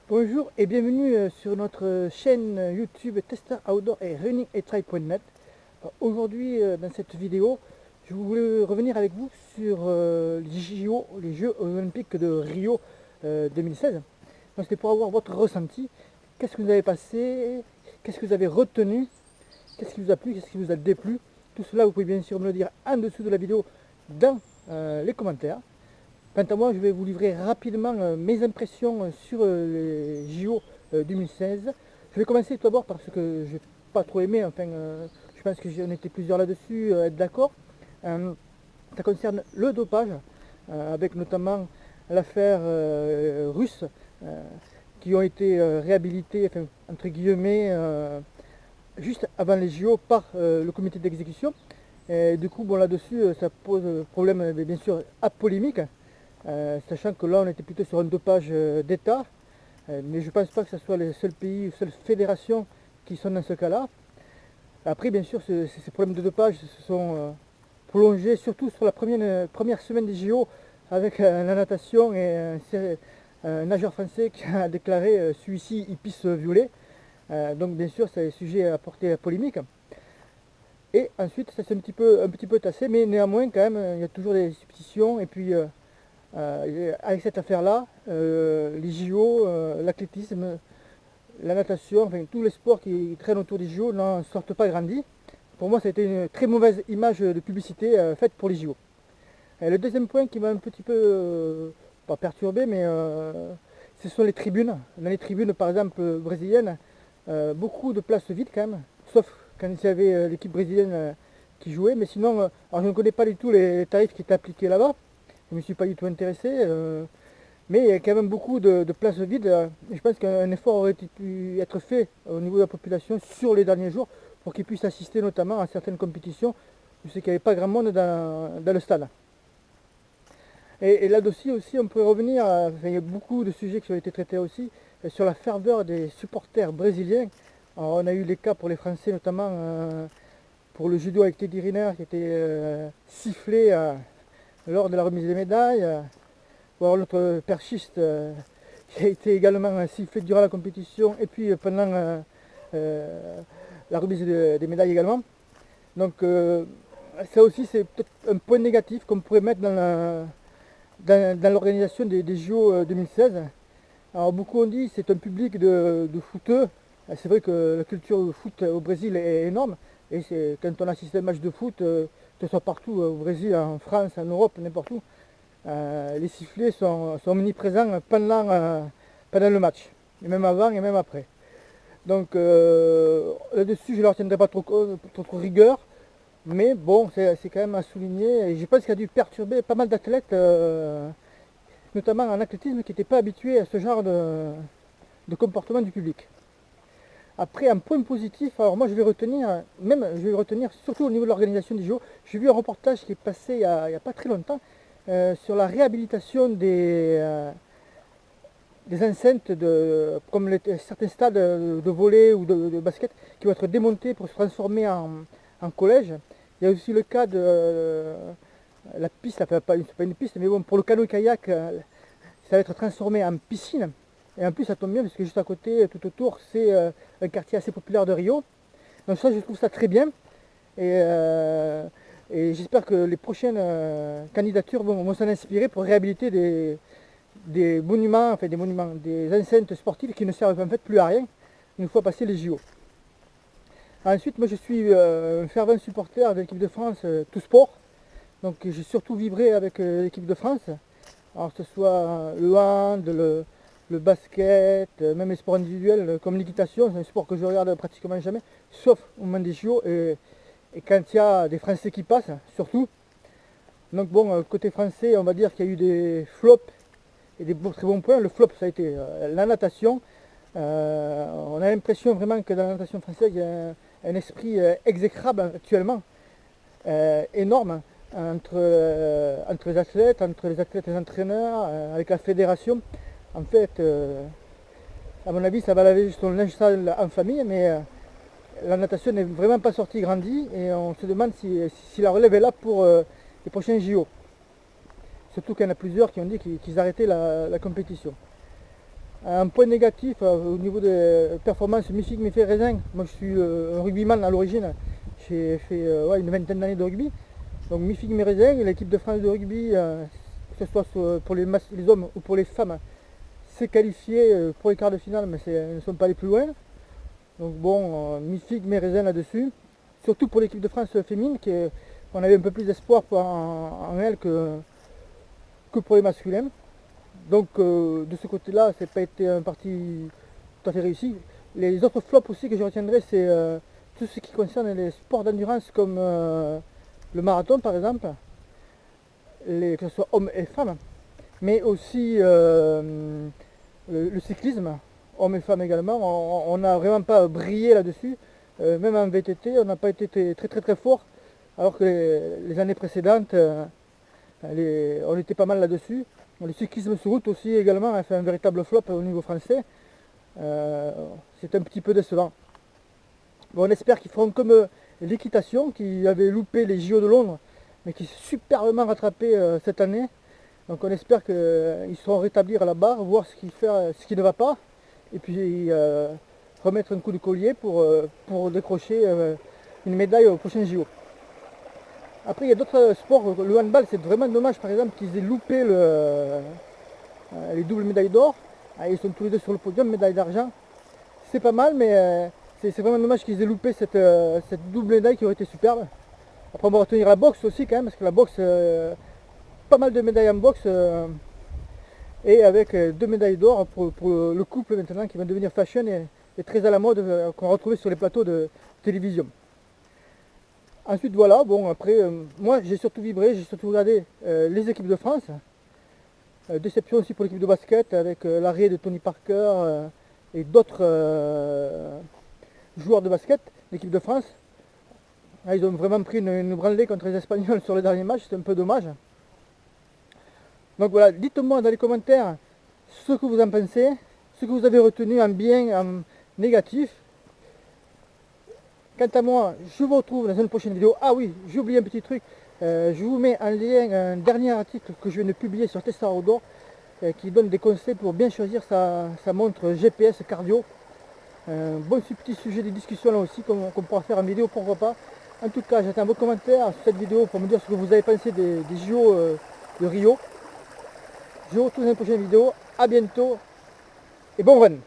Bonjour et bienvenue sur notre chaîne YouTube Tester Outdoor et Running et Trail.net. Aujourd'hui, dans cette vidéo, je voulais revenir avec vous sur les JO, les Jeux Olympiques de Rio 2016. Donc c'était pour avoir votre ressenti. Qu'est-ce que vous avez passé? Qu'est-ce que vous avez retenu? Qu'est-ce qui vous a plu? Qu'est-ce qui vous a déplu? Tout cela, vous pouvez bien sûr me le dire en dessous de la vidéo dans les commentaires. Quant à moi, je vais vous livrer rapidement mes impressions sur les JO 2016. Je vais commencer tout d'abord parce que je n'ai pas trop aimé, je pense que j'en étais plusieurs là-dessus, être d'accord. Ça concerne le dopage, avec notamment l'affaire russe, qui ont été réhabilités, entre guillemets, juste avant les JO par le comité d'exécution. Et du coup, bon, là-dessus, ça pose problème, bien sûr, à polémique. Sachant que là on était plutôt sur un dopage d'État, mais je ne pense pas que ce soit les seuls pays, les seules fédérations qui sont dans ce cas-là. Après bien sûr ces problèmes de dopage se sont prolongés surtout sur la première semaine des JO avec la natation et un nageur français qui a déclaré celui-ci il pisse violet. Donc bien sûr c'est sujet à porter à polémique. Et ensuite ça s'est un petit peu tassé, mais néanmoins quand même il y a toujours des substitutions et puis avec cette affaire-là, les JO, l'athlétisme, la natation, enfin tous les sports qui traînent autour des JO n'en sortent pas grandis. Pour moi, ça a été une très mauvaise image de publicité faite pour les JO. Et le deuxième point qui m'a un petit peu, pas perturbé, mais ce sont les tribunes. Dans les tribunes, par exemple, brésiliennes, beaucoup de places vides quand même, sauf quand il y avait l'équipe brésilienne qui jouait. Mais sinon, alors je ne connais pas du tout les tarifs qui étaient appliqués là-bas. Je ne me suis pas du tout intéressé, mais il y a quand même beaucoup de places vides. Et je pense qu'un effort aurait pu être fait au niveau de la population sur les derniers jours pour qu'ils puissent assister notamment à certaines compétitions. Je sais qu'il n'y avait pas grand monde dans le stade. Et là-dessus aussi, on pourrait revenir, il y a beaucoup de sujets qui ont été traités aussi, sur la ferveur des supporters brésiliens. Alors, on a eu les cas pour les Français, notamment pour le judo avec Teddy Riner qui était sifflé lors de la remise des médailles, ou alors notre perchiste qui a été également sifflé durant la compétition et puis pendant la remise des médailles également. Donc ça aussi c'est peut-être un point négatif qu'on pourrait mettre dans l'organisation des JO 2016. Alors beaucoup ont dit que c'est un public de footeux. C'est vrai que la culture de foot au Brésil est énorme. Et quand on assiste à un match de foot, que ce soit partout au Brésil, en France, en Europe, n'importe où, les sifflets sont omniprésents pendant le match. Et même avant et même après. Donc là-dessus, je ne leur tiendrai pas trop rigueur. Mais bon, c'est quand même à souligner. Et je pense qu'il a dû perturber pas mal d'athlètes, notamment en athlétisme, qui n'étaient pas habitués à ce genre de comportement du public. Après, un point positif, alors moi je vais retenir surtout au niveau de l'organisation des JO. J'ai vu un reportage qui est passé il n'y a pas très longtemps sur la réhabilitation des enceintes comme certains stades de volley ou de basket qui vont être démontés pour se transformer en collège. Il y a aussi le cas de la piste, c'est pas une piste, mais bon, pour le canot-kayak, ça va être transformé en piscine. Et en plus, ça tombe bien parce que juste à côté, tout autour, c'est un quartier assez populaire de Rio. Donc ça, je trouve ça très bien. Et, et j'espère que les prochaines candidatures vont s'en inspirer pour réhabiliter des monuments, des enceintes sportives qui ne servent en fait plus à rien une fois passé les JO. Ensuite, moi je suis un fervent supporter de l'équipe de France, tout sport. Donc j'ai surtout vibré avec l'équipe de France. Alors que ce soit le hand, le basket, même les sports individuels comme l'équitation, c'est un sport que je regarde pratiquement jamais, sauf au moment des JO et quand il y a des Français qui passent, surtout. Donc bon, côté français, on va dire qu'il y a eu des flops et des très bons points. Le flop, ça a été la natation. On a l'impression vraiment que dans la natation française, il y a un esprit exécrable actuellement, énorme, entre les athlètes et les entraîneurs, avec la fédération. En fait, à mon avis, ça va laver juste son linge sale en famille, mais la natation n'est vraiment pas sortie grandie et on se demande si la relève est là pour les prochains JO. Surtout qu'il y en a plusieurs qui ont dit qu'ils arrêtaient la compétition. Un point négatif au niveau des performances mi-figue, mi-fait raisin. Moi je suis un rugbyman à l'origine. J'ai fait ouais, une vingtaine d'années de rugby. Donc mi-figue, mi-raisin, l'équipe de France de rugby, que ce soit pour les hommes ou pour les femmes, s'est qualifiée pour les quarts de finale, mais ne sont pas allés plus loin. Donc bon, mi-figue, mi-raisin là-dessus. Surtout pour l'équipe de France féminine, on avait un peu plus d'espoir en elle que pour les masculins. Donc de ce côté-là, c'est pas été un parti tout à fait réussi. Les autres flops aussi que je retiendrai, c'est tout ce qui concerne les sports d'endurance comme le marathon par exemple, que ce soit hommes et femmes, mais aussi le cyclisme, hommes et femmes également. On n'a vraiment pas brillé là-dessus. Même en VTT, on n'a pas été très fort, alors que les années précédentes, on était pas mal là-dessus. Le cyclisme sur route aussi également a fait un véritable flop au niveau français. C'est un petit peu décevant. Bon, on espère qu'ils feront comme l'équitation qui avait loupé les JO de Londres, mais qui s'est superbement rattrapé cette année. Donc on espère qu'ils seront rétablir à la barre, voir ce qui ne va pas, et puis remettre un coup de collier pour décrocher une médaille au prochain JO. Après il y a d'autres sports, le handball c'est vraiment dommage par exemple qu'ils aient loupé les doubles médailles d'or. Ils sont tous les deux sur le podium, médaille d'argent. C'est pas mal, mais c'est vraiment dommage qu'ils aient loupé cette double médaille qui aurait été superbe. Après on va retenir la boxe aussi quand même, parce que la boxe, pas mal de médailles en boxe, et avec 2 médailles d'or pour le couple maintenant qui va devenir fashion et très à la mode, qu'on va retrouver sur les plateaux de télévision. Ensuite voilà, bon après, moi j'ai surtout vibré, j'ai surtout regardé les équipes de France. Déception aussi pour l'équipe de basket avec l'arrêt de Tony Parker et d'autres joueurs de basket, l'équipe de France. Ils ont vraiment pris une branlée contre les Espagnols sur le dernier match, c'est un peu dommage. Donc voilà, dites-moi dans les commentaires ce que vous en pensez, ce que vous avez retenu en bien, en négatif. Quant à moi, je vous retrouve dans une prochaine vidéo. Ah oui, j'ai oublié un petit truc. Je vous mets en lien un dernier article que je viens de publier sur Testar Outdoor qui donne des conseils pour bien choisir sa montre GPS cardio. Bon petit sujet de discussion là aussi qu'on pourra faire en vidéo, pourquoi pas. En tout cas, j'attends vos commentaires sur cette vidéo pour me dire ce que vous avez pensé des JO de Rio. Je vous retrouve dans une prochaine vidéo. À bientôt et bon run!